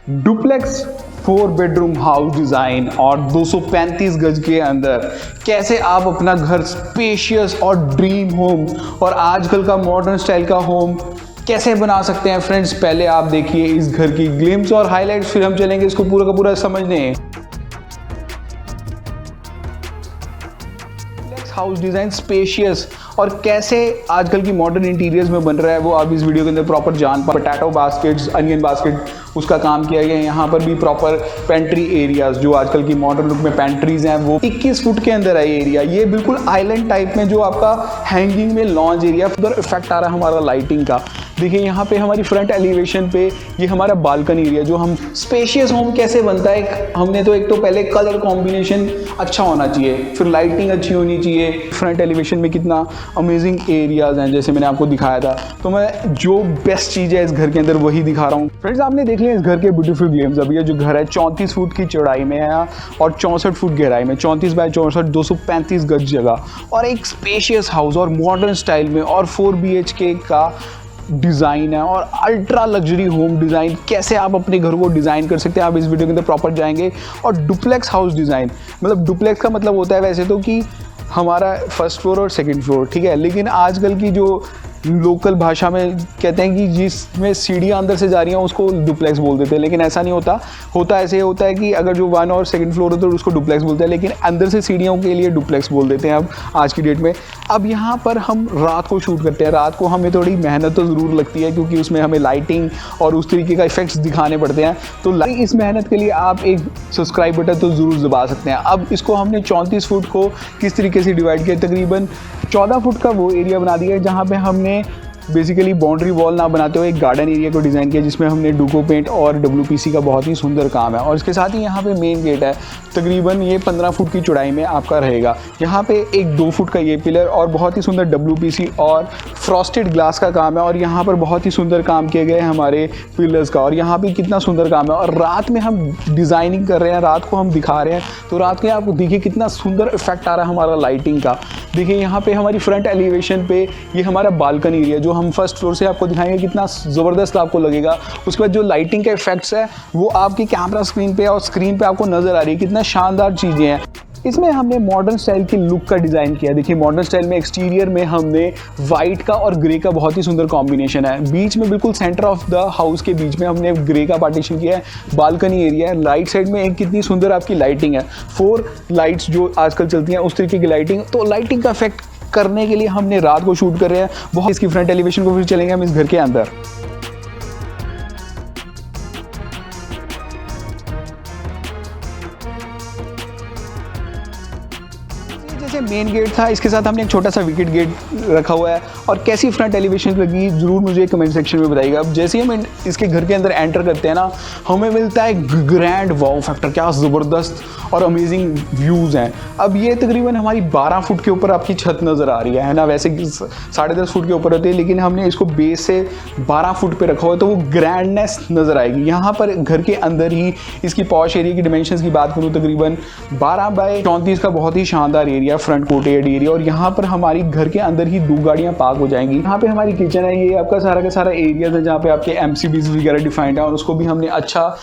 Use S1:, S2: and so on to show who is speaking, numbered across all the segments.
S1: Duplex 4 bedroom house design और 235 गज के अंदर कैसे आप अपना घर स्पेशियस और ड्रीम होम और आजकल का मॉडर्न स्टाइल का होम कैसे बना सकते हैं फ्रेंड्स। पहले आप देखिए इस घर की ग्लिम्स और हाइलाइट्स, फिर हम चलेंगे इसको पूरा का पूरा समझने। हाउस डिज़ाइन स्पेशियस और कैसे आजकल की मॉडर्न इंटीरियर्स में बन रहा है वो आप इस वीडियो के अंदर प्रॉपर जान पाए। पोटैटो बास्केट्स, अनियन बास्केट, उसका काम किया गया है। यहाँ पर भी प्रॉपर पेंट्री एरियाज, जो आजकल की मॉडर्न लुक में पेंट्रीज हैं, वो 21 फुट के अंदर है एरिया। ये बिल्कुल आइलैंड टाइप में जो आपका हैंगिंग में लॉन्च एरिया, उधर इफेक्ट आ रहा है हमारा लाइटिंग का। देखिए यहाँ पे हमारी फ्रंट एलिवेशन पे ये हमारा बालकनी एरिया, जो हम स्पेशियस होम कैसे बनता है, हमने तो एक तो पहले कलर कॉम्बिनेशन अच्छा होना चाहिए, फिर लाइटिंग अच्छी होनी चाहिए। फ्रंट एलिवेशन में कितना अमेजिंग एरियाज हैं जैसे मैंने आपको दिखाया था। तो मैं जो बेस्ट चीज़ है इस घर के अंदर वही दिखा रहा हूँ। फ्रेंड्स आपने देख लिया इस घर के ब्यूटीफुल ग्लिम्स। अभी ये जो घर है 34 फुट की चौड़ाई में है और 64 फुट गहराई में, 34 बाय 64, 235 गज जगह और एक स्पेशियस हाउस और मॉडर्न स्टाइल में और 4 BHK का डिज़ाइन है और अल्ट्रा लग्जरी होम डिज़ाइन। कैसे आप अपने घर को डिज़ाइन कर सकते हैं आप इस वीडियो के अंदर प्रॉपर जाएंगे। और डुप्लेक्स हाउस डिज़ाइन, मतलब डुप्लेक्स का मतलब होता है वैसे तो कि हमारा फर्स्ट फ्लोर और सेकंड फ्लोर, ठीक है, लेकिन आजकल की जो लोकल भाषा में कहते हैं कि जिसमें सीढ़ियाँ अंदर से जा रही हैं उसको डुप्लेक्स बोल देते हैं, लेकिन ऐसा नहीं होता। होता ऐसे होता है कि अगर जो 1 और सेकंड फ्लोर होता है तो उसको डुप्लेक्स बोलते हैं, लेकिन अंदर से सीढ़ियों के लिए डुप्लेक्स बोल देते हैं अब आज की डेट में। अब यहाँ पर हम रात को शूट करते हैं। रात को हमें थोड़ी मेहनत तो ज़रूर लगती है क्योंकि उसमें हमें लाइटिंग और उस तरीके का इफेक्ट्स दिखाने पड़ते हैं। तो इस मेहनत के लिए आप एक सब्सक्राइब बटन तो ज़रूर दबा सकते हैं। अब इसको हमने 34 फुट को किस तरीके से डिवाइड किया, तकरीबन 14 फुट का वो एरिया बना दिया है जहाँ पे हमने बेसिकली बाउंड्री वॉल ना बनाते हुए एक गार्डन एरिया को डिज़ाइन किया, जिसमें हमने डुको पेंट और WPC का बहुत ही सुंदर काम है। और इसके साथ ही यहाँ पे मेन गेट है, तकरीबन ये 15 फुट की चौड़ाई में आपका रहेगा। यहाँ पे एक 2 फुट का ये पिलर और बहुत ही सुंदर WPC और फ्रॉस्टेड ग्लास का काम है। और यहाँ पर बहुत ही सुंदर काम किए गए हैं हमारे पिलर्स का, और यहाँ पे कितना सुंदर काम है। और रात में हम डिज़ाइनिंग कर रहे हैं, रात को हम दिखा रहे हैं, तो रात के आपको देखिए कितना सुंदर इफेक्ट आ रहा है हमारा लाइटिंग का। देखिए यहाँ पे हमारी फ्रंट एलिवेशन पे ये हमारा बालकनी एरिया, जो हम फर्स्ट फ्लोर से आपको दिखाएंगे कितना ज़बरदस्त आपको लगेगा। उसके बाद जो लाइटिंग के इफेक्ट्स है वो आपकी कैमरा स्क्रीन पे और स्क्रीन पे आपको नज़र आ रही है, कितना शानदार चीज़ें हैं। इसमें हमने मॉडर्न स्टाइल की लुक का डिज़ाइन किया। देखिए मॉडर्न स्टाइल में एक्सटीरियर में हमने वाइट का और ग्रे का बहुत ही सुंदर कॉम्बिनेशन है। बीच में बिल्कुल सेंटर ऑफ द हाउस के बीच में हमने ग्रे का पार्टीशन किया है। बालकनी एरिया है, राइट साइड में एक कितनी सुंदर आपकी लाइटिंग है, 4 लाइट्स जो आजकल चलती हैं उस तरीके की लाइटिंग। तो लाइटिंग का इफेक्ट करने के लिए हमने रात को शूट कर रहे हैं बहुत। इसकी फ्रंट एलिवेशन को फिर चलेंगे हम इस घर के अंदर। जैसे मेन गेट था, इसके साथ हमने एक छोटा सा विकेट गेट रखा हुआ है। और कैसी फ्रंट एलिवेशन लगी ज़रूर मुझे कमेंट सेक्शन में बताइएगा। अब जैसे ही हम इसके घर के अंदर एंटर करते हैं ना, हमें मिलता है ग्रैंड वाव फैक्टर। क्या ज़बरदस्त और अमेजिंग व्यूज़ हैं। अब ये तकरीबन हमारी 12 फुट के ऊपर आपकी छत नज़र आ रही है ना, वैसे 10.5 फुट के ऊपर होती है, लेकिन हमने इसको बेस से 12 फुट पे रखा हुआ है, तो वो ग्रैंडनेस नज़र आएगी। यहाँ पर घर के अंदर ही इसकी पॉश एरिया की डिमेंशंस की बात करूँ, तकरीबन 12 बाय 34 का बहुत ही शानदार एरिया, फ्रंट कोर्टयार्ड एरिया। और यहाँ पर हमारी घर के अंदर ही 2 गाड़ियाँ पार्क हो जाएंगी। यहाँ पे हमारी किचन है, ये आपका सारा का सारा एरिया है जहाँ पे आपके MCBs वगैरह डिफाइंड है, और उसको भी हमने अच्छा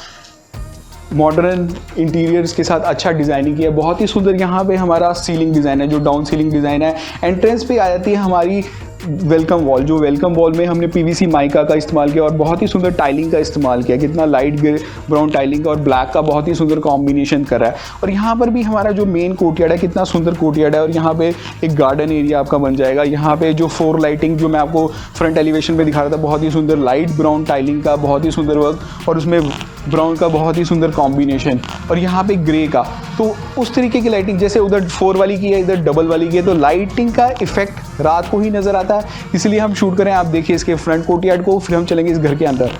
S1: मॉडर्न इंटीरियर्स के साथ अच्छा डिज़ाइनिंग किया। बहुत ही सुंदर यहाँ पे हमारा सीलिंग डिज़ाइन है, जो डाउन सीलिंग डिज़ाइन है। एंट्रेंस पे आ जाती है हमारी वेलकम वॉल, जो वेलकम वॉल में हमने PVC माइका का इस्तेमाल किया और बहुत ही सुंदर टाइलिंग का इस्तेमाल किया। कितना लाइट ब्राउन टाइलिंग और ब्लैक का बहुत ही सुंदर कॉम्बिनेशन करा है। और यहाँ पर भी हमारा जो मेन कोर्टयार्ड है, कितना सुंदर कोर्टयार्ड है। और यहाँ पे एक गार्डन एरिया आपका बन जाएगा। यहाँ पे जो 4 लाइटिंग जो मैं आपको फ्रंट एलिवेशन पे दिखा रहा था, बहुत ही सुंदर लाइट ब्राउन टाइलिंग का बहुत ही सुंदर वर्क, और उसमें ब्राउन का बहुत ही सुंदर कॉम्बिनेशन, और यहाँ पे ग्रे का। तो उस तरीके की लाइटिंग, जैसे उधर 4 वाली की है, इधर डबल वाली की है, तो लाइटिंग का इफेक्ट रात को ही नज़र आता है, इसलिए हम शूट करें। आप देखिए इसके फ्रंट कोर्टयार्ड को, फिर हम चलेंगे इस घर के अंदर।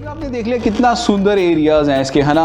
S1: आपने देख लिया कितना सुंदर एरियाज हैं इसके, है ना।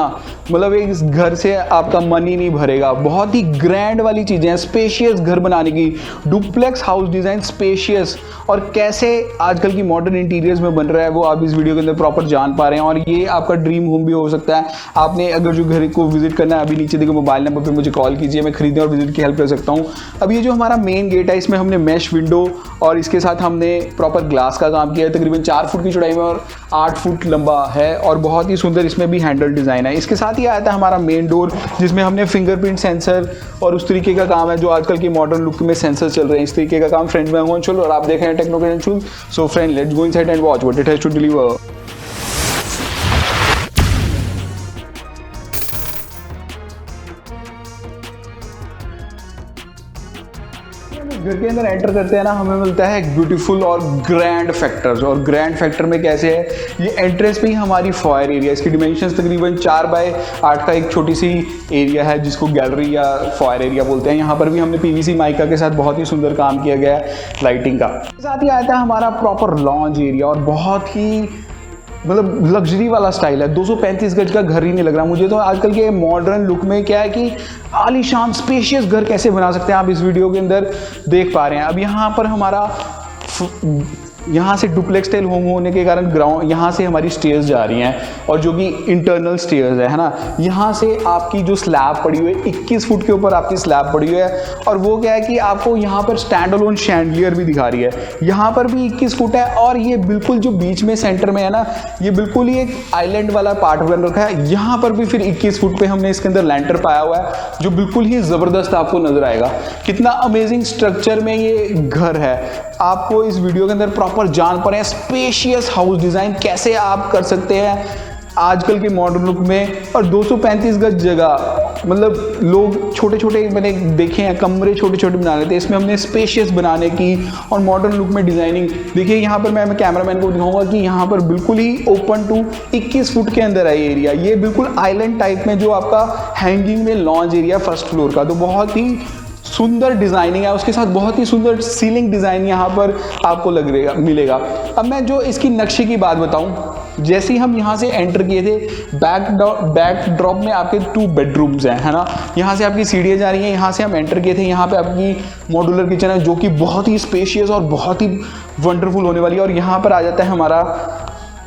S1: मतलब एक इस घर से आपका मन ही नहीं भरेगा। बहुत ही ग्रैंड वाली चीज़ें हैं, स्पेशियस घर बनाने की, डुप्लेक्स हाउस डिज़ाइन स्पेशियस, और कैसे आजकल की मॉडर्न इंटीरियर्स में बन रहा है वो आप इस वीडियो के अंदर प्रॉपर जान पा रहे हैं। और ये आपका ड्रीम होम भी हो सकता है। आपने अगर जो घर को विजिट करना है, अभी नीचे देखो मोबाइल नंबर पर मुझे कॉल कीजिए, मैं खरीदने और विजिट की हेल्प कर सकता हूँ। अब ये जो हमारा मेन गेट है, इसमें हमने मैश विंडो और इसके साथ हमने प्रॉपर ग्लास का काम किया है। तकरीबन 4 फुट की चौड़ाई में और 8 फुट लंबा है, और बहुत ही सुंदर इसमें भी हैंडल डिज़ाइन है। इसके साथ ही आया था हमारा मेन डोर, जिसमें हमने फिंगरप्रिंट सेंसर और उस तरीके का काम है जो आजकल के मॉडर्न लुक में सेंसर चल रहे हैं, इस तरीके का काम। फ्रेंड मैं हूं अंशुल और आप देख रहे हैं techno credential. So friend, let's go inside and watch what it has to deliver. घर के अंदर एंटर करते हैं ना, हमें मिलता है एक ब्यूटीफुल और ग्रैंड फैक्टर्स। और ग्रैंड फैक्टर में कैसे है, ये एंट्रेंस पे ही हमारी फॉयर एरिया, इसकी डिमेंशंस तकरीबन 4x8 का एक छोटी सी एरिया है जिसको गैलरी या फॉयर एरिया बोलते हैं। यहाँ पर भी हमने पीवीसी माइका के साथ बहुत ही सुंदर काम किया गया है लाइटिंग का। साथ ही आता है हमारा प्रॉपर लॉन्ज एरिया, और बहुत ही मतलब लग्जरी वाला स्टाइल है। 235 गज का घर ही नहीं लग रहा मुझे तो। आजकल के मॉडर्न लुक में क्या है कि आलीशान स्पेशियस घर कैसे बना सकते हैं आप इस वीडियो के अंदर देख पा रहे हैं। अब यहाँ पर हमारा यहाँ से डुप्लेक्स स्टाइल होम होने के कारण ग्राउंड यहाँ से हमारी स्टेयर्स जा रही हैं, और जो कि इंटरनल स्टेयर्स है ना। यहाँ से आपकी जो स्लैब पड़ी हुई है 21 फुट के ऊपर आपकी स्लैब पड़ी हुई है, और वो क्या है कि आपको यहाँ पर स्टैंड अलोन शैंडलियर भी दिखा रही है। यहाँ पर भी 21 फुट है, और ये बिल्कुल जो बीच में सेंटर में है ना, ये बिल्कुल ही एक आइलैंड वाला पार्ट बन रखा है। यहाँ पर भी फिर 21 फुट पे हमने इसके अंदर लैंटर पाया हुआ है, जो बिल्कुल ही ज़बरदस्त आपको नजर आएगा। कितना अमेजिंग स्ट्रक्चर में ये घर है, आपको इस वीडियो के अंदर प्रॉपर जान पा रहे हैं। स्पेशियस हाउस डिज़ाइन कैसे आप कर सकते हैं आजकल के मॉडर्न लुक में, और 235 गज जगह, मतलब लोग छोटे छोटे मैंने देखे हैं कमरे छोटे छोटे बना लेते हैं, इसमें हमने स्पेशियस बनाने की और मॉडर्न लुक में डिज़ाइनिंग। देखिए यहाँ पर मैं कैमरामैन को दिखाऊंगा कि यहाँ पर बिल्कुल ही ओपन टू 21 फुट के अंदर है ये एरिया। ये बिल्कुल आइलैंड टाइप में जो आपका हैंगिंग में लॉन्ज एरिया फर्स्ट फ्लोर का, तो बहुत ही सुंदर डिज़ाइनिंग है। उसके साथ बहुत ही सुंदर सीलिंग डिज़ाइन यहाँ पर आपको मिलेगा। अब मैं जो इसकी नक्शे की बात बताऊँ, जैसे ही हम यहाँ से एंटर किए थे, बैक ड्रॉप में आपके 2 बेडरूम्स हैं, है ना। यहाँ से आपकी सीढ़ियाँ जा रही हैं, यहाँ से हम एंटर किए थे। यहाँ पे आपकी मॉड्यूलर किचन है जो कि बहुत ही स्पेशियस और बहुत ही वंडरफुल होने वाली है। और यहाँ पर आ जाता है हमारा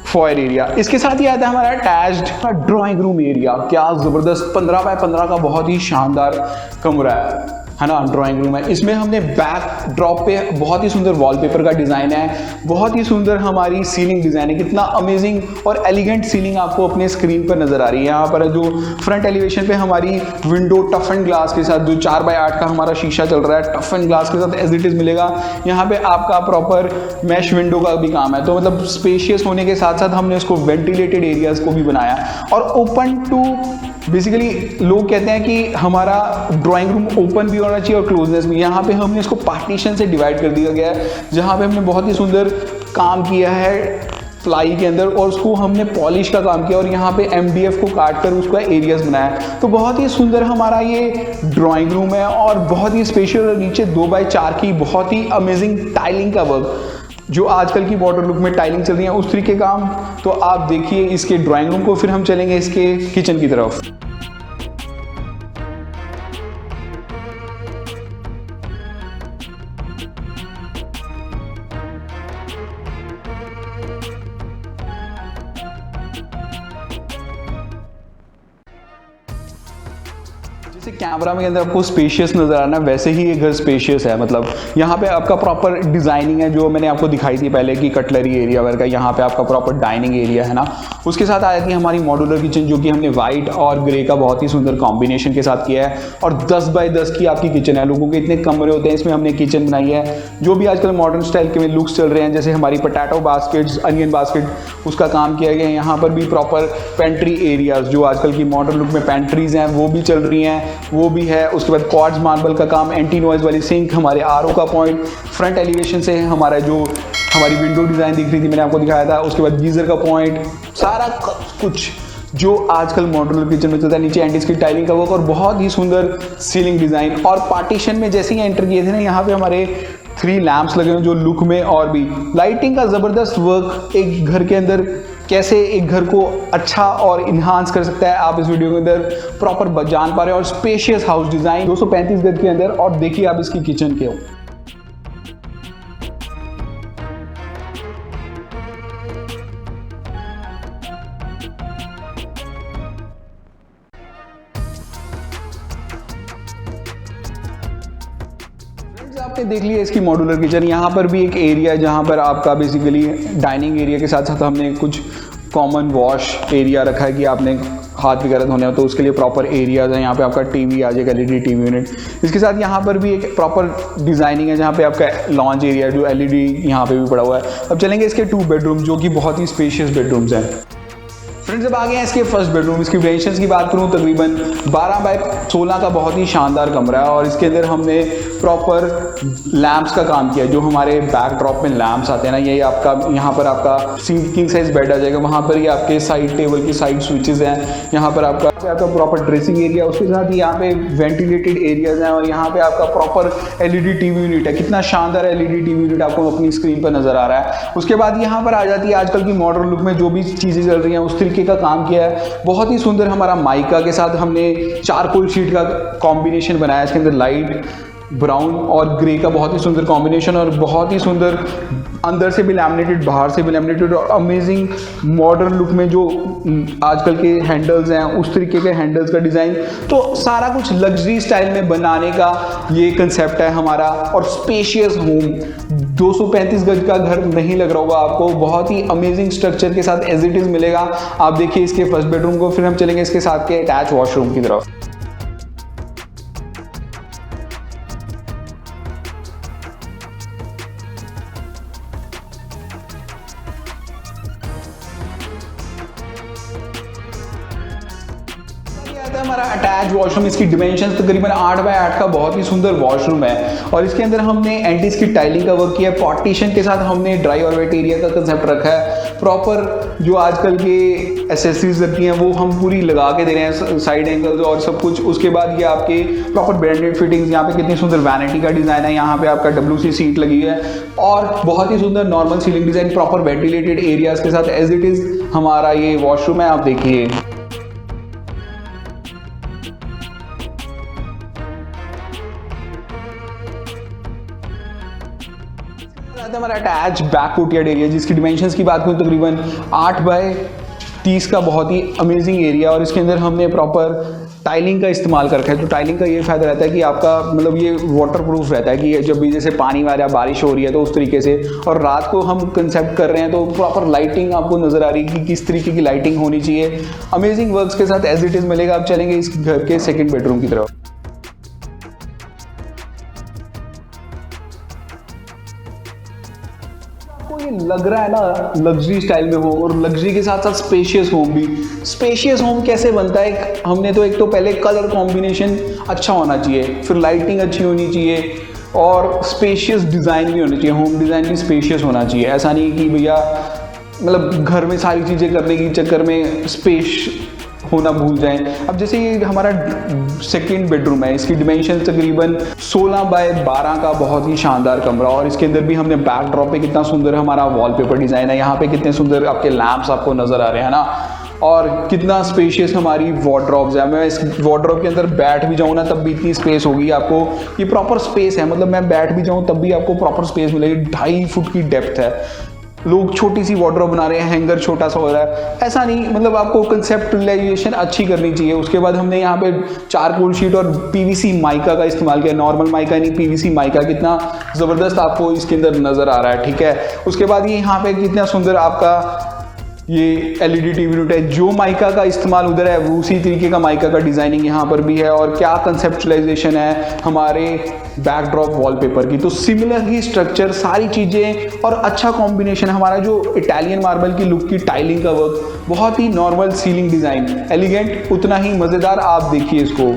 S1: फॉयर एरिया। इसके साथ ही आता है हमारा अटैच्ड ड्राइंग रूम एरिया। क्या ज़बरदस्त 15x15 का बहुत ही शानदार कमरा है ना, ड्राइंग रूम है। इसमें हमने बैक ड्रॉप पे बहुत ही सुंदर वॉलपेपर का डिज़ाइन है, बहुत ही सुंदर हमारी सीलिंग डिज़ाइन है। कितना अमेजिंग और एलिगेंट सीलिंग आपको अपने स्क्रीन पर नज़र आ रही है। यहाँ पर जो फ्रंट एलिवेशन पे हमारी विंडो टफ एंड ग्लास के साथ, जो 4x8 का हमारा शीशा चल रहा है, टफ एंड ग्लास के साथ एज इट इज़ मिलेगा। यहाँ पे आपका प्रॉपर मैश विंडो का भी काम है, तो मतलब स्पेशियस होने के साथ साथ हमने उसको वेंटिलेटेड एरियाज को भी बनाया, और ओपन टू बेसिकली लोग कहते हैं कि हमारा ड्राइंग रूम ओपन भी होना चाहिए और क्लोजनेस भी। यहाँ पे हमने इसको पार्टीशन से डिवाइड कर दिया गया है, जहाँ पे हमने बहुत ही सुंदर काम किया है प्लाई के अंदर, और उसको हमने पॉलिश का काम किया, और यहाँ पे MDF को काट कर उसका एरियाज बनाया। तो बहुत ही सुंदर हमारा ये ड्राइंग रूम है, और बहुत ही स्पेशल, और नीचे 2x4 की बहुत ही अमेजिंग टाइलिंग का वर्क, जो आजकल की मॉडर्न लुक में टाइलिंग चल रही है उस तरीके काम। तो आप देखिए इसके ड्राइंग रूम को, फिर हम चलेंगे इसके किचन की तरफ। जैसे कैमरा में अंदर आपको स्पेशियस नज़र आना, वैसे ही ये घर स्पेशियस है। मतलब यहाँ पे आपका प्रॉपर डिज़ाइनिंग है जो मैंने आपको दिखाई थी पहले की कटलरी एरिया वर्क का। यहाँ पे आपका प्रॉपर डाइनिंग एरिया है ना। उसके साथ आ जाती है हमारी मॉड्यूलर किचन, जो कि हमने वाइट और ग्रे का बहुत ही सुंदर कॉम्बिनेशन के साथ किया है, और 10x10 की आपकी किचन है। लोगों के इतने कमरे होते हैं, इसमें हमने किचन बनाई है जो भी आजकल मॉडर्न स्टाइल के में लुक्स चल रहे हैं। जैसे हमारी पोटैटो बास्केट्स, अनियन बास्केट, उसका काम किया गया है। यहाँ पर भी प्रॉपर पेंट्री एरियाज, जो आजकल की मॉडर्न लुक में पेंट्रीज हैं वो भी चल रही हैं, वो भी है। उसके बाद क्वार्ट्ज मार्बल का काम, एंटी नॉइज वाली सिंक, हमारे RO का पॉइंट, फ्रंट एलिवेशन से हमारा जो हमारी विंडो डिज़ाइन दिख रही थी मैंने आपको दिखाया था, उसके बाद गीज़र का पॉइंट, सारा कुछ जो आजकल मॉड्यूलर किचन में चलता है। नीचे एंटीज की टाइलिंग का वर्क और बहुत ही सुंदर सीलिंग डिज़ाइन। और पार्टीशन में जैसे ही एंटर किए थे ना, यहाँ पे हमारे 3 लैंप्स लगे हुए जो लुक में और भी लाइटिंग का ज़बरदस्त वर्क एक घर के अंदर कैसे एक घर को अच्छा और इन्हांस कर सकता है, आप इस वीडियो के अंदर प्रॉपर जान पा रहे हैं। और स्पेशियस हाउस डिज़ाइन 235 गज के अंदर, और देखिए आप इसकी किचन के हो। आपने देख लिया इसकी मॉड्यूलर किचन। यहाँ पर भी एक एरिया जहाँ पर आपका बेसिकली डाइनिंग एरिया के साथ साथ हमने कुछ कॉमन वॉश एरिया रखा है कि आपने हाथ वगैरह धोने हो तो उसके लिए प्रॉपर एरियाज है। यहाँ पे आपका टीवी आ जाएगा, एलईडी टीवी यूनिट। इसके साथ यहाँ पर भी एक प्रॉपर डिज़ाइनिंग है जहाँ पे आपका लॉन्च एरिया जो एलईडी यहाँ पे भी पड़ा हुआ है। अब चलेंगे इसके 2 बेडरूम जो कि बहुत ही स्पेशियस बेडरूम्स हैं। फ्रेंड्स अब आ गए हैं इसके फर्स्ट बेडरूम। इसकी डाइमेंशंस की बात करूँ तकरीबन 12 बाय 16 का बहुत ही शानदार कमरा है, और इसके अंदर हमने प्रॉपर लैंप्स का काम किया। जो हमारे बैकड्रॉप में लैंप्स आते हैं ना, ये आपका यहाँ पर आपका किंग साइज बेड आ जाएगा। वहाँ पर ही आपके साइड टेबल की साइड स्विचेस हैं। यहाँ पर आपका प्रॉपर ड्रेसिंग एरिया, उसके साथ ही यहाँ पे वेंटिलेटेड एरियाज हैं, और यहाँ पे आपका प्रॉपर एलईडी टीवी यूनिट है। कितना शानदार एलईडी टीवी यूनिट आपको अपनी स्क्रीन पर नजर आ रहा है। उसके बाद यहाँ पर आ जाती है आजकल की मॉडर्न लुक में जो भी चीज़ें चल रही हैं उस तरीके का काम किया है। बहुत ही सुंदर हमारा माइका के साथ हमने चारकोल शीट का कॉम्बिनेशन बनाया। इसके अंदर लाइट ब्राउन और ग्रे का बहुत ही सुंदर कॉम्बिनेशन, और बहुत ही सुंदर अंदर से भी लैमिनेटेड बाहर से भी लैमिनेटेड, और अमेजिंग मॉडर्न लुक में जो आजकल के हैंडल्स हैं उस तरीके के हैंडल्स का डिज़ाइन। तो सारा कुछ लग्जरी स्टाइल में बनाने का ये कंसेप्ट है हमारा। और स्पेशियस होम, 235 गज का घर नहीं लग रहा होगा आपको, बहुत ही अमेजिंग स्ट्रक्चर के साथ एज इट इज़ मिलेगा। आप देखिए इसके फर्स्ट बेडरूम को, फिर हम चलेंगे इसके साथ के अटैच वॉशरूम की तरफ। हमारा अटैच वॉशरूम, इसकी डिमेंशंस तकरीबन 8 बाय 8 का बहुत ही सुंदर वॉशरूम है, और इसके अंदर हमने एंटीज की टाइलिंग का वर्क किया है। पार्टीशन के साथ हमने ड्राई और वेट एरिया का कंसेप्ट रखा है। प्रॉपर जो आजकल के एसेसरीज लगती हैं वो हम पूरी लगा के दे रहे हैं, साइड एंगल्स और सब कुछ। उसके बाद ये आपके प्रॉपर ब्रांडेड फिटिंग्स, यहाँ पे कितनी सुंदर वैनिटी का डिज़ाइन है। यहाँ पे आपका WC सीट लगी है, और बहुत ही सुंदर normal ceiling design, proper ventilated areas के साथ एज इट इज़ हमारा ये वॉशरूम है। आप देखिए हमारा अटैच बैक कोर्टयार्ड एरिया, जिसकी डिमेंशंस की बात करूँ तकरीबन 8 बाय 30 का बहुत ही अमेजिंग एरिया, और इसके अंदर हमने प्रॉपर टाइलिंग का इस्तेमाल कर रखा है। तो टाइलिंग का ये फ़ायदा रहता है कि आपका मतलब ये वाटर प्रूफ रहता है कि जब भी जैसे पानी आ रहा है, बारिश हो रही है तो उस तरीके से। और रात को हम कंसेप्ट कर रहे हैं तो प्रॉपर लाइटिंग आपको नज़र आ रही है कि किस तरीके की लाइटिंग होनी चाहिए। अमेजिंग वर्क्स के साथ एज इट इज़ मिलेगा। अब चलेंगे इस घर के सेकेंड बेडरूम की तरफ। ये लग रहा है ना लग्जरी स्टाइल में हो, और लग्जरी के साथ साथ स्पेशियस होम भी। स्पेशियस होम कैसे बनता है, हमने तो एक तो पहले कलर कॉम्बिनेशन अच्छा होना चाहिए, फिर लाइटिंग अच्छी होनी चाहिए, और स्पेशियस डिज़ाइन भी होनी चाहिए। होम डिज़ाइन भी स्पेशियस होना चाहिए। ऐसा नहीं कि भैया मतलब घर में सारी चीज़ें करने के चक्कर में स्पेस होना भूल जाएं। अब जैसे ये हमारा सेकंड बेडरूम है, इसकी डिमेंशन तकरीबन 16 बाय 12 का बहुत ही शानदार कमरा, और इसके अंदर भी हमने बैकड्रॉप पे कितना सुंदर हमारा वॉलपेपर डिज़ाइन है। यहाँ पे कितने सुंदर आपके लैंप्स आपको नज़र आ रहे हैं ना, और कितना स्पेशियस हमारी वार्डरोब्स है। मैं इस वार्डरोब के अंदर बैठ भी जाऊँ ना तब भी इतनी स्पेस होगी आपको। ये प्रॉपर स्पेस है, मतलब मैं बैठ भी जाऊँ तब भी आपको प्रॉपर स्पेस मिलेगी। 2.5 फुट की डेप्थ है। लोग छोटी सी वार्डरोब बना रहे हैं, हैंगर छोटा सा हो रहा है, ऐसा नहीं। मतलब आपको कंसेप्टलाइजेशन अच्छी करनी चाहिए। उसके बाद हमने यहाँ पे चारकोल शीट और PVC माइका का इस्तेमाल किया। नॉर्मल माइका नहीं, PVC माइका। कितना ज़बरदस्त आपको इसके अंदर नज़र आ रहा है, ठीक है। उसके बाद ये यहाँ पे कितना सुंदर आपका ये LED टीवी यूनिट है। जो माइका का इस्तेमाल उधर है वो उसी तरीके का माइका का डिज़ाइनिंग यहाँ पर भी है। और क्या कंसेप्चुलाइजेशन है हमारे बैकड्रॉप वॉलपेपर की। तो सिमिलर ही स्ट्रक्चर, सारी चीज़ें, और अच्छा कॉम्बिनेशन। हमारा जो इटालियन मार्बल की लुक की टाइलिंग का वर्क, बहुत ही नॉर्मल सीलिंग डिज़ाइन, एलिगेंट, उतना ही मज़ेदार। आप देखिए इसको।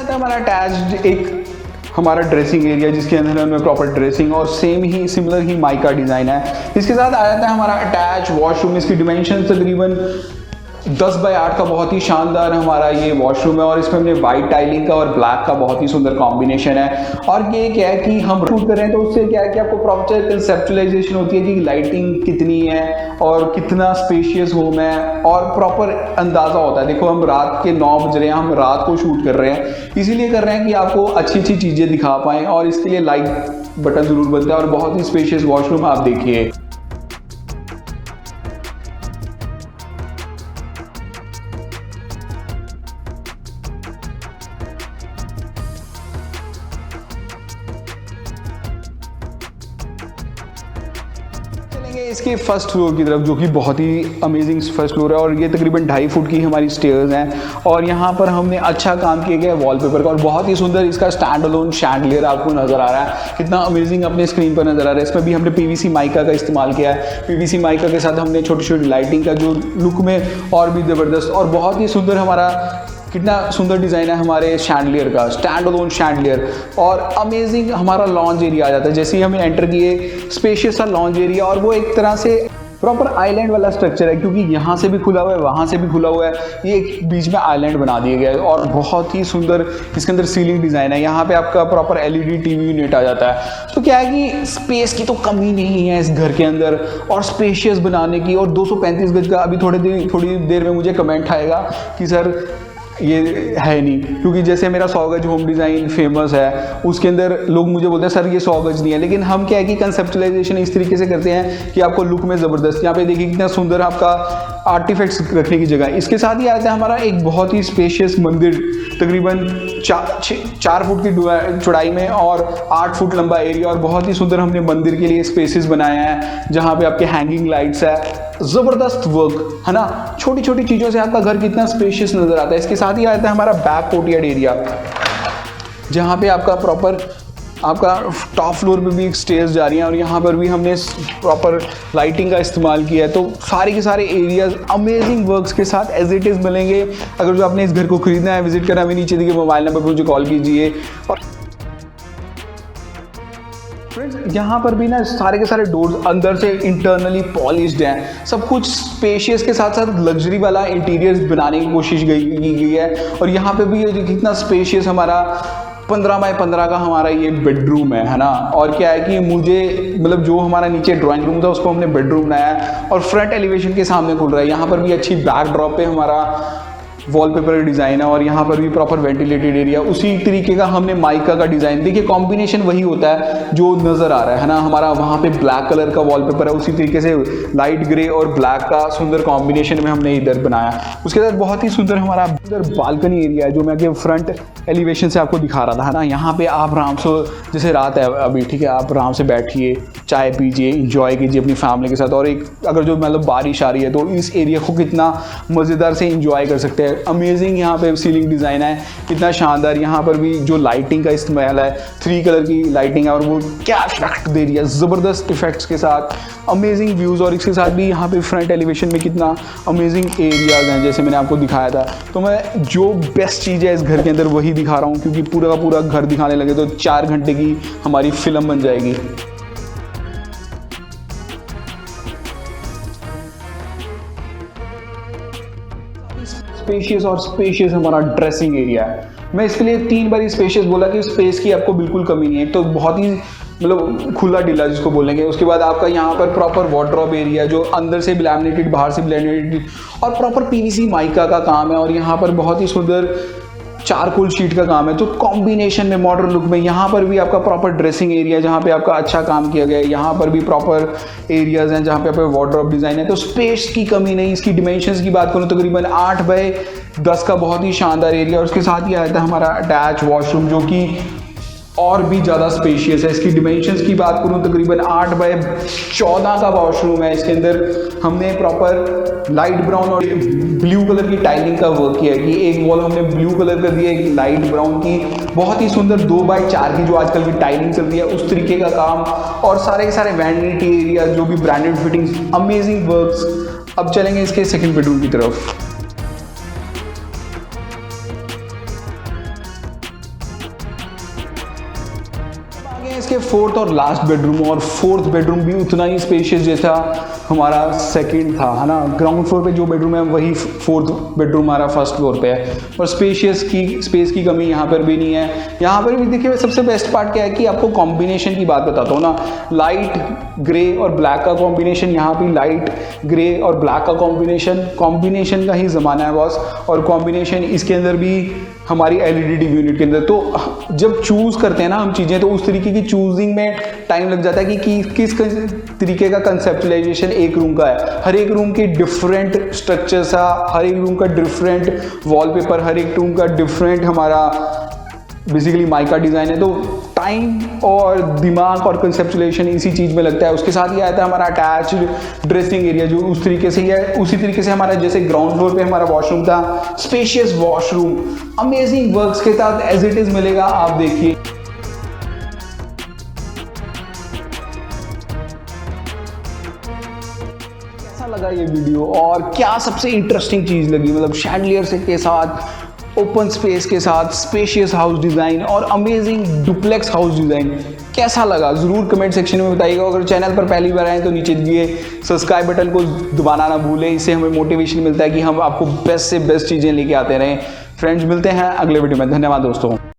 S1: हमारा अटैच्ड एक हमारा ड्रेसिंग एरिया, जिसके अंदर हमें प्रॉपर ड्रेसिंग और सेम ही सिमिलर ही माइका डिज़ाइन है। इसके साथ आ जाता है हमारा अटैच वॉशरूम। इसकी डिमेंशन तकरीबन 10x8 का बहुत ही शानदार हमारा ये वॉशरूम है और इसमें हमने वाइट टाइलिंग का और ब्लैक का बहुत ही सुंदर कॉम्बिनेशन है। और ये क्या है कि हम शूट कर रहे हैं तो उससे क्या है कि आपको प्रॉपर कंसेप्चुलाइजेशन होती है कि लाइटिंग कितनी है और कितना स्पेशियस होम है और प्रॉपर अंदाज़ा होता है। देखो हम रात के 9 बज रहे हैं, हम रात को शूट कर रहे हैं, इसीलिए कर रहे हैं कि आपको अच्छी अच्छी चीज़ें दिखा पाएँ और इसके लिए लाइक बटन ज़रूर बनता है। और बहुत ही स्पेशियस वॉशरूम आप देखिए। इसके फर्स्ट फ्लोर की तरफ, जो कि बहुत ही अमेजिंग फर्स्ट फ्लोर है और ये तकरीबन 2.5 फुट की हमारी स्टेयर्स हैं और यहाँ पर हमने अच्छा काम किया गया है वॉलपेपर का और बहुत ही सुंदर इसका स्टैंड अलोन शैंडलियर आपको नजर आ रहा है, कितना अमेजिंग अपने स्क्रीन पर नजर आ रहा है। इसमें भी हमने पीवीसी माइका का इस्तेमाल किया है। पीवीसी माइका के साथ हमने छोटी छोटी लाइटिंग का जो लुक में और भी ज़बरदस्त और बहुत ही सुंदर हमारा कितना सुंदर डिज़ाइन है हमारे शैंडलियर का, स्टैंड अलोन शैंडलियर। और अमेजिंग हमारा लॉन्ज एरिया आ जाता है जैसे ही हमें एंटर किए, स्पेशियस सा लॉन्ज एरिया और वो एक तरह से प्रॉपर आइलैंड वाला स्ट्रक्चर है क्योंकि यहाँ से भी खुला हुआ है, वहाँ से भी खुला हुआ है, ये एक बीच में आइलैंड बना दिया गया है और बहुत ही सुंदर इसके अंदर सीलिंग डिज़ाइन है। यहाँ पे आपका प्रॉपर एलईडी टीवी यूनिट आ जाता है। तो क्या है कि स्पेस की तो कमी नहीं है इस घर के अंदर और स्पेशियस बनाने की। और 235 गज का अभी थोड़ी देर में मुझे कमेंट आएगा कि सर ये है नहीं, क्योंकि जैसे मेरा 100 गज होम डिज़ाइन फेमस है उसके अंदर लोग मुझे बोलते हैं सर ये 100 गज नहीं है। लेकिन हम क्या है कि कंसेप्चुलाइजेशन इस तरीके से करते हैं कि आपको लुक में ज़बरदस्त, यहाँ पे देखिए कितना सुंदर आपका आर्टिफैक्ट्स रखने की जगह। इसके साथ ही आता है हमारा एक बहुत ही स्पेशियस मंदिर, तकरीबन 4 फुट की चौड़ाई में और 8 फुट लंबा एरिया और बहुत ही सुंदर हमने मंदिर के लिए स्पेसेस बनाए हैं जहाँ पे आपके हैंगिंग लाइट्स है, ज़बरदस्त वर्क है ना। छोटी छोटी चीज़ों से आपका घर कितना स्पेशियस नज़र आता है। इसके साथ ही आता है हमारा बैक कोर्टयार्ड एरिया जहाँ पे आपका प्रॉपर आपका टॉप फ्लोर पे भी एक स्टेयर्स जा रही हैं और यहाँ पर भी हमने प्रॉपर लाइटिंग का इस्तेमाल किया है। तो सारे के सारे एरियाज अमेजिंग वर्क्स के साथ एज इट इज़ मिलेंगे। अगर जो आपने इस घर को खरीदना है, विजिट करना है, नीचे दिए मोबाइल नंबर पर मुझे कॉल कीजिए। और फ्रेंड्स यहाँ पर भी ना सारे के सारे डोर्स अंदर से इंटरनली पॉलिश्ड हैं, सब कुछ स्पेशियस के साथ साथ लग्जरी वाला इंटीरियर्स बनाने की कोशिश की गई है। और यहाँ पे भी कितना स्पेशियस हमारा 15x15 का हमारा ये बेडरूम है ना। और क्या है कि मुझे मतलब जो हमारा नीचे ड्राइंग रूम था उसको हमने बेडरूम बनाया है और फ्रंट एलिवेशन के सामने खुल रहा है। यहाँ पर भी अच्छी बैकड्रॉप पे हमारा वॉलपेपर डिज़ाइन है और यहाँ पर भी प्रॉपर वेंटिलेटेड एरिया, उसी तरीके का हमने माइका का डिज़ाइन, देखिए कॉम्बिनेशन वही होता है जो नज़र आ रहा है ना। हमारा वहाँ पे ब्लैक कलर का वॉलपेपर है, उसी तरीके से लाइट ग्रे और ब्लैक का सुंदर कॉम्बिनेशन में हमने इधर बनाया। उसके साथ बहुत ही सुंदर हमारा इधर बालकनी एरिया है जो मैं फ्रंट एलिवेशन से आपको दिखा रहा था ना। यहाँ पे आप आराम से, जैसे रात है अभी, ठीक है, आप आराम से बैठिए, चाय पीजिए, इंजॉय कीजिए अपनी फैमिली के साथ। और एक अगर जो मतलब बारिश आ रही है तो इस एरिया को कितना मज़ेदार से इंजॉय कर सकते हैं। अमेजिंग यहाँ पे सीलिंग डिज़ाइन है, कितना शानदार। यहाँ पर भी जो लाइटिंग का इस्तेमाल है, 3 कलर की लाइटिंग है और वो क्या इफेक्ट दे रही है, ज़बरदस्त इफेक्ट्स के साथ, अमेजिंग व्यूज़। और इसके साथ भी यहाँ पे फ्रंट एलिवेशन में कितना अमेजिंग एरियाज़ हैं जैसे मैंने आपको दिखाया था। तो मैं जो बेस्ट चीज़ है इस घर के अंदर वही दिखा रहा हूँ, क्योंकि पूरा का पूरा घर दिखाने लगे तो 4 घंटे की हमारी फिल्म बन जाएगी। स्पेशियस और स्पेशियस हमारा ड्रेसिंग एरिया है। मैं इसके लिए 3 बार स्पेशियस बोला कि स्पेस की आपको बिल्कुल कमी नहीं है। तो बहुत ही मतलब खुला डिला जिसको बोलेंगे। उसके बाद आपका यहाँ पर प्रॉपर वार्डरोब एरिया जो अंदर से भी लैमिनेटेड, बाहर से भी लैमिनेटेड और प्रॉपर पीवीसी माइका का काम है। और यहाँ पर बहुत ही सुंदर चारकोल शीट का काम है, तो कॉम्बिनेशन में मॉडर्न लुक में। यहाँ पर भी आपका प्रॉपर ड्रेसिंग एरिया जहाँ पे आपका अच्छा काम किया गया है। यहाँ पर भी प्रॉपर एरियाज हैं जहाँ पे आपका वार्डरोब डिज़ाइन है। तो स्पेस की कमी नहीं। इसकी डिमेंशंस की बात करूँ तो तकरीबन 8x10 का बहुत ही शानदार एरिया। और उसके साथ ही आता है हमारा अटैच वॉशरूम जो कि और भी ज़्यादा स्पेशियस है। इसकी डिमेंशंस की बात करूँ तकरीबन 8x14 का वॉशरूम है। इसके अंदर हमने प्रॉपर लाइट ब्राउन और ब्लू कलर की टाइलिंग का वर्क किया है कि एक वॉल हमने ब्लू कलर कर दिया, एक लाइट ब्राउन की, बहुत ही सुंदर 2x4 की जो आजकल की टाइलिंग चलती है उस तरीके का काम। और सारे के सारे वैनिटी एरिया जो भी ब्रांडेड फिटिंग्स, अमेजिंग वर्क्स। अब चलेंगे इसके सेकेंड बेडरूम की तरफ। इसके 4th और लास्ट बेडरूम, और 4th बेडरूम भी उतना ही स्पेशियस जैसा हमारा सेकंड था, है ना। ग्राउंड फ्लोर पे जो बेडरूम है वही फोर्थ बेडरूम हमारा फर्स्ट फ्लोर पे है। और स्पेस की कमी यहाँ पर भी नहीं है। यहाँ पर भी देखिए सबसे बेस्ट पार्ट क्या है कि आपको कॉम्बिनेशन की बात बताता हूँ ना, लाइट ग्रे और ब्लैक का कॉम्बिनेशन, यहाँ भी लाइट ग्रे और ब्लैक का कॉम्बिनेशन का ही ज़माना है बॉस। और कॉम्बिनेशन इसके अंदर भी हमारी LED टीवी यूनिट के अंदर। तो जब चूज़ करते हैं ना हम चीज़ें, तो उस तरीके की चूजिंग में टाइम लग जाता है कि किस तरीके का कंसेप्चुलाइजेशन एक रूम का है। हर एक रूम की डिफरेंट स्ट्रक्चर्स है, हर एक रूम का डिफरेंट वॉलपेपर, हर एक रूम का डिफरेंट हमारा बेसिकली माइका डिज़ाइन है। तो टाइम और दिमाग और कंसेप्चुलेशन इसी चीज़ में लगता है। उसके साथ ही आता है हमारा अटैच्ड ड्रेसिंग एरिया, जो उस तरीके से ही है, उसी तरीके से हमारा जैसे ग्राउंड फ्लोर पे हमारा वॉशरूम था, स्पेशियस वॉशरूम अमेजिंग वर्क्स के साथ एज इट इज़ मिलेगा। आप देखिए कैसा लगा ये वीडियो और क्या सबसे इंटरेस्टिंग चीज़ लगी, मतलब शैंडलियर से के साथ, ओपन स्पेस के साथ, स्पेशियस हाउस डिज़ाइन और अमेजिंग डुप्लेक्स हाउस डिज़ाइन कैसा लगा ज़रूर कमेंट सेक्शन में बताइएगा। अगर चैनल पर पहली बार आए तो नीचे दिए सब्सक्राइब बटन को दबाना ना भूलें, इससे हमें मोटिवेशन मिलता है कि हम आपको बेस्ट से बेस्ट चीज़ें लेके आते रहें। फ्रेंड्स मिलते हैं अगले वीडियो में, धन्यवाद दोस्तों।